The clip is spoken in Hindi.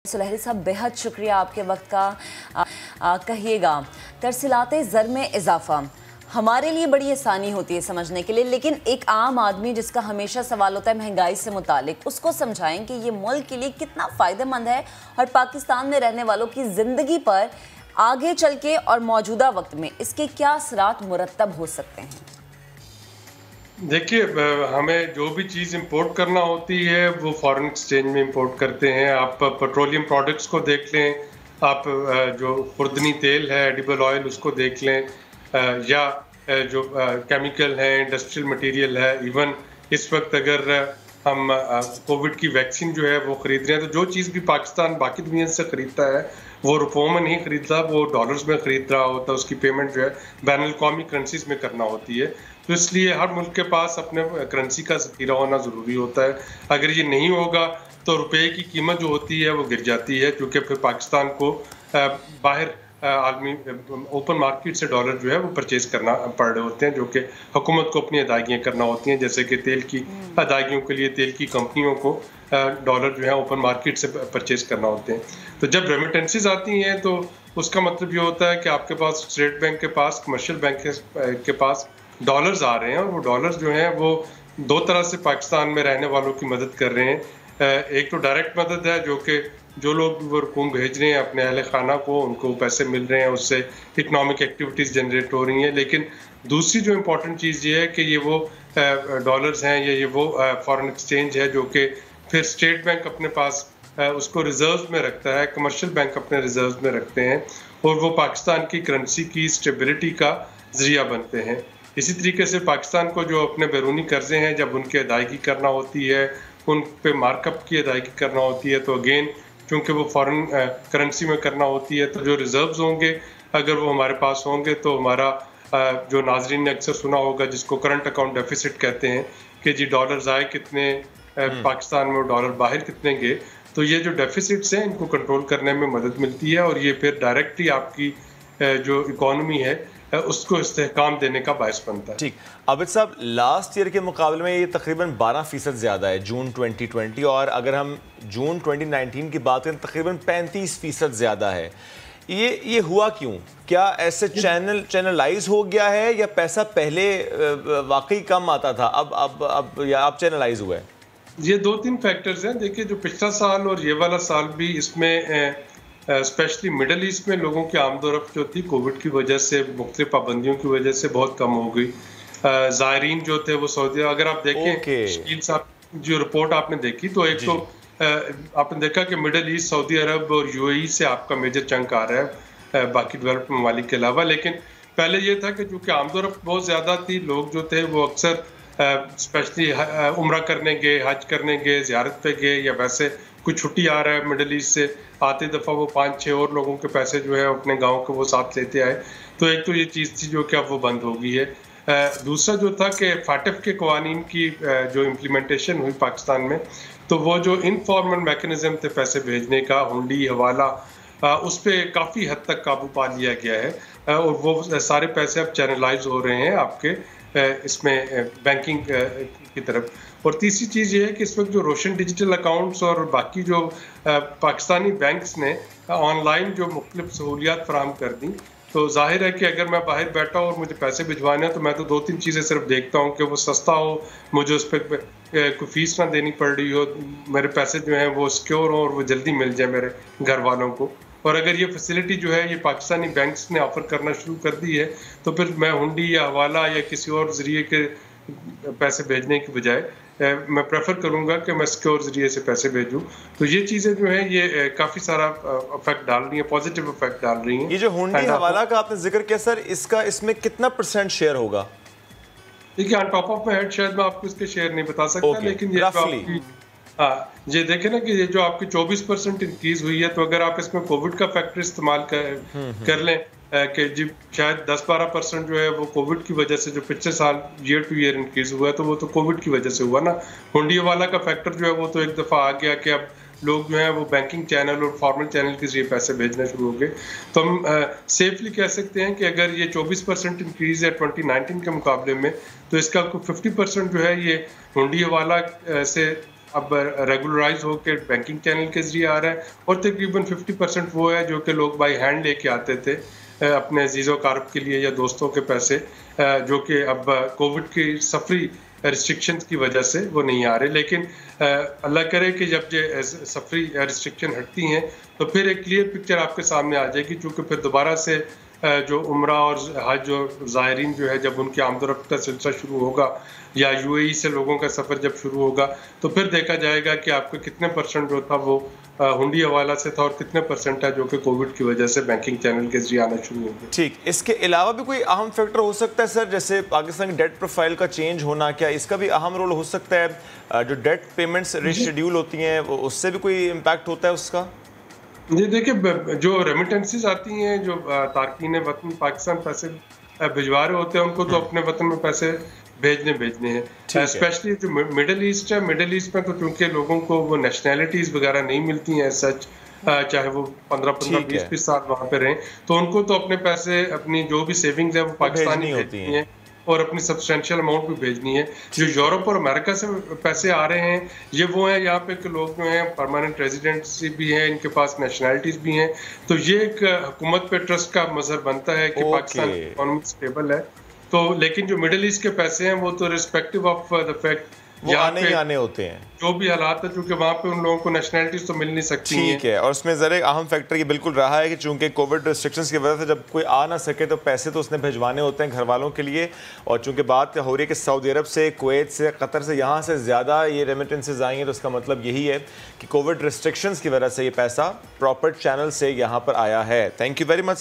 सुलहरी साहब, बेहद शुक्रिया आपके वक्त का। कहिएगा, तरसीलाते ज़र में इजाफा हमारे लिए बड़ी आसानी होती है समझने के लिए, लेकिन एक आम आदमी जिसका हमेशा सवाल होता है महंगाई से मुतालिक, उसको समझाएं कि ये मुल्क के लिए कितना फ़ायदेमंद है और पाकिस्तान में रहने वालों की ज़िंदगी पर आगे चल के और मौजूदा वक्त में इसके क्या असरात मुरतब हो सकते हैं। देखिए, हमें जो भी चीज़ इंपोर्ट करना होती है वो फॉरेन एक्सचेंज में इंपोर्ट करते हैं। आप पेट्रोलियम प्रोडक्ट्स को देख लें, आप जो खुर्दनी तेल है, एडिबल ऑयल, उसको देख लें, या जो केमिकल है, इंडस्ट्रियल मटेरियल है। इवन इस वक्त अगर हम कोविड की वैक्सीन जो है वो खरीद रहे हैं, तो जो चीज़ भी पाकिस्तान बाकी दुनिया से खरीदता है वो रुपयों में नहीं खरीदता, वो डॉलर्स में खरीद रहा होता है। उसकी पेमेंट जो है बैन अल-क़ौमी करेंसीज में करना होती है। तो इसलिए हर मुल्क के पास अपने करेंसी का ज़ख़ीरा होना ज़रूरी होता है। अगर ये नहीं होगा तो रुपये की कीमत जो होती है वो गिर जाती है, क्योंकि फिर पाकिस्तान को बाहर आलमी ओपन मार्केट से डॉलर जो है वो परचेज करना पड़ रहे होते हैं, जो कि हुकूमत को अपनी अदायगियाँ करना होती हैं। जैसे कि तेल की अदायगियों के लिए तेल की कंपनियों को डॉलर जो है ओपन मार्केट से परचेज करना होते हैं। तो जब रेमिटेंसेस आती हैं तो उसका मतलब ये होता है कि आपके पास स्टेट बैंक के पास, कमर्शियल बैंक के पास डॉलर्स आ रहे हैं, और वो डॉलर्स जो हैं वो दो तरह से पाकिस्तान में रहने वालों की मदद कर रहे हैं। एक तो डायरेक्ट मदद है, जो कि जो लोग वो रकूम भेज रहे हैं अपने अहल खाना को, उनको पैसे मिल रहे हैं, उससे इकनॉमिक एक्टिविटीज़ जनरेट हो रही हैं। लेकिन दूसरी जो इम्पोर्टेंट चीज़ ये है कि ये वो डॉलर्स हैं, ये वो फॉरेन एक्सचेंज है जो कि फिर स्टेट बैंक अपने पास उसको रिजर्व में रखता है, कमर्शियल बैंक अपने रिजर्व में रखते हैं, और वो पाकिस्तान की करेंसी की स्टेबिलिटी का ज़रिया बनते हैं। इसी तरीके से पाकिस्तान को जो अपने बैरूनी कर्जे हैं, जब उनकी अदायगी करना होती है, उन पे मार्कअप की अदायगी करना होती है, तो अगेन क्योंकि वो फॉरेन करेंसी में करना होती है, तो जो रिजर्व्स होंगे अगर वो हमारे पास होंगे तो हमारा जो नाजरीन ने अक्सर सुना होगा जिसको करंट अकाउंट डेफिसिट कहते हैं कि जी डॉलर्स आए कितने पाकिस्तान में, डॉलर बाहर कितने गए, तो ये जो डेफिसिट्स हैं इनको कंट्रोल करने में मदद मिलती है, और ये फिर डायरेक्टली आपकी जो इकॉनमी है उसको इस्तेहकाम देने का बायस बनता है। ठीक, आबिद साहब, लास्ट ईयर के मुकाबले में ये तकरीबन 12% ज़्यादा है जून 2020, और अगर हम जून 2019 की बात करें तकरीबन 35% ज़्यादा है। ये हुआ क्यों? क्या ऐसे चैनलाइज हो गया है, या पैसा पहले वाकई कम आता था अब चैनलाइज हुआ है? ये 2-3 फैक्टर्स हैं। देखिए, जो पिछला साल और ये वाला साल भी इसमें स्पेशली मिडल ईस्ट में लोगों की आमदोरफ्त जो थी कोविड की वजह से, मुख्तलिफ पाबंदियों की वजह से बहुत कम हो गई। ज़ायरीन जो थे वो सऊदी, अगर आप देखें शकील साहब जो रिपोर्ट आपने देखी, तो एक तो आपने देखा कि मिडल ईस्ट, सऊदी अरब और यूएई से आपका मेजर चंक आ रहा है बाकी डेवलप्ड ममालिक के अलावा। लेकिन पहले ये था कि चूँकि आमदोरफ्त बहुत ज़्यादा थी, लोग जो थे वो अक्सर स्पेशली उम्रा करने गए, हज करने गए, ज़ियारत पे गए, या वैसे कोई छुट्टी आ रहा है मिडल ईस्ट से, आते दफ़ा वो 5-6 और लोगों के पैसे जो है अपने गांव के वो साथ लेते आए। तो एक तो ये चीज़ थी जो कि अब वो बंद हो गई है। दूसरा जो था कि फाटफ के कवानीन की जो इम्प्लीमेंटेशन हुई पाकिस्तान में, तो वो जो इनफॉर्मल मैकेनिज़्म थे पैसे भेजने का, हुंडी, हवाला, उस पर काफ़ी हद तक काबू पा लिया गया है, और वो सारे पैसे अब चैनलाइज हो रहे हैं आपके इसमें बैंकिंग की तरफ। और तीसरी चीज़ ये है कि इस वक्त जो रोशन डिजिटल अकाउंट्स और बाकी जो पाकिस्तानी बैंक्स ने ऑनलाइन जो मुख्तलिफ सहूलियात फराहम कर दी, तो जाहिर है कि अगर मैं बाहर बैठा हूँ और मुझे पैसे भिजवाने हैं तो मैं तो 2-3 चीज़ें सिर्फ देखता हूँ कि वो सस्ता हो, मुझे उस पर कोई फीस ना देनी पड़ रही हो, मेरे पैसे जो हैं वो सिक्योर हो और वो जल्दी मिल जाए मेरे घर वालों को। और अगर ये फैसिलिटी जो है ये पाकिस्तानी बैंक्स ने ऑफर करना शुरू कर दी है, तो फिर मैं हुंडी या हवाला या किसी और ज़रिए के पैसे भेजने की बजाय मैं प्रेफर करूंगा कि मैं सिक्योर ज़रिए से पैसे भेजूं। तो ये चीज़ें जो है ये काफ़ी सारा इफेक्ट डाल रही हैं, पॉजिटिव इफेक्ट डाल रही हैं। ये जो हुंडी हवाला का आपने जिक्र किया सर, इसमें कितना % शेयर होगा? देखिए, on top of my head शायद मैं आपको इसके शेयर नहीं बता सकता, लेकिन ये ये देखें ना कि ये जो आपकी 24% इंक्रीज हुई है, तो अगर आप इसमें कोविड का फैक्टर इस्तेमाल कर लें कि जी शायद 10-12% जो है वो कोविड की वजह से, जो पिछले साल ईयर टू ईयर इंक्रीज हुआ है, तो वो तो कोविड की वजह से हुआ ना। हुंडी वाला का फैक्टर जो है वो तो एक दफ़ा आ गया कि अब लोग जो है वो बैंकिंग चैनल और फॉर्मल चैनल के जरिए पैसे भेजना शुरू हो गए। तो हम सेफली कह सकते हैं कि अगर ये 24% इंक्रीज है 2019 के मुकाबले में, तो इसका 50% जो है ये हुंडी हवाला से अब रेगुलराइज होकर बैंकिंग चैनल के जरिए आ रहा है, और तकरीबन 50% वो है जो कि लोग बाई हैंड लेके आते थे अपने अजीज़ो कारब के लिए या दोस्तों के पैसे, जो कि अब कोविड की सफरी रिस्ट्रिक्शंस की वजह से वो नहीं आ रहे। लेकिन अल्लाह करे कि जब ये सफरी रिस्ट्रिक्शन हटती हैं तो फिर एक क्लियर पिक्चर आपके सामने आ जाएगी, क्योंकि फिर दोबारा से जो उम्रा और हज जो ज़ायरीन जो है, जब उनकी आमदोरफ्त का सिलसिला शुरू होगा या यूएई से लोगों का सफ़र जब शुरू होगा, तो फिर देखा जाएगा कि आपका कितने % जो था वो हुंडी हवाला से था और कितने % है जो कि कोविड की वजह से बैंकिंग चैनल के जरिए आना शुरू हो गया। ठीक, इसके अलावा भी कोई अहम फैक्टर हो सकता है सर, जैसे पाकिस्तान की डेट प्रोफाइल का चेंज होना, क्या इसका भी अहम रोल हो सकता है? जो डेट पेमेंट्स रिशेड्यूल होती हैं उससे भी कोई इम्पैक्ट होता है उसका? जी देखिए, जो रेमिटेंसेस आती हैं, जो तारकीन वतन पाकिस्तान पैसे भिजवा रहे होते हैं, उनको तो अपने वतन में पैसे भेजने हैं। स्पेशली जो मिडल ईस्ट है, मिडल ईस्ट में तो चूंकि लोगों को वो नेशनैलिटीज वगैरह नहीं मिलती हैं सच, चाहे वो 15-15 20-20 साल वहाँ पे रहें, तो उनको तो अपने पैसे, अपनी जो भी सेविंग्स है वो पाकिस्तानी होती हैं और अपनी सब्सटेंशियल अमाउंट भी भेजनी है। जो यूरोप और अमेरिका से पैसे आ रहे हैं, ये वो हैं यहाँ पे के लोग जो हैं परमानेंट रेजिडेंसी भी हैं, इनके पास नेशनैलिटीज भी हैं, तो ये एक हुकूमत पे ट्रस्ट का मजहर बनता है कि पाकिस्तान की इकोनॉमी स्टेबल है। तो लेकिन जो मिडिल ईस्ट के पैसे हैं वो तो रिस्पेक्टिव ऑफ द फैक्ट वो आने ही आने होते हैं, जो भी हालात है, क्योंकि वहाँ पे उन लोगों को नेशनैलिटीज तो मिल नहीं सकती हैं। ठीक है, और उसमें ज़रा एक अहम फैक्टर ये बिल्कुल रहा है कि चूंकि कोविड रिस्ट्रिक्शंस की वजह से जब कोई आ ना सके तो पैसे तो उसने भिजवाने होते हैं घर वालों के लिए, और चूंकि बात हो रही है कि सऊदी अरब से, कुवैत से, कतर से, यहाँ से ज़्यादा ये रेमिटेंसेज आई हैं, तो उसका मतलब यही है कि कोविड रिस्ट्रिक्शंस की वजह से ये पैसा प्रॉपर चैनल से यहाँ पर आया है। Thank you very much.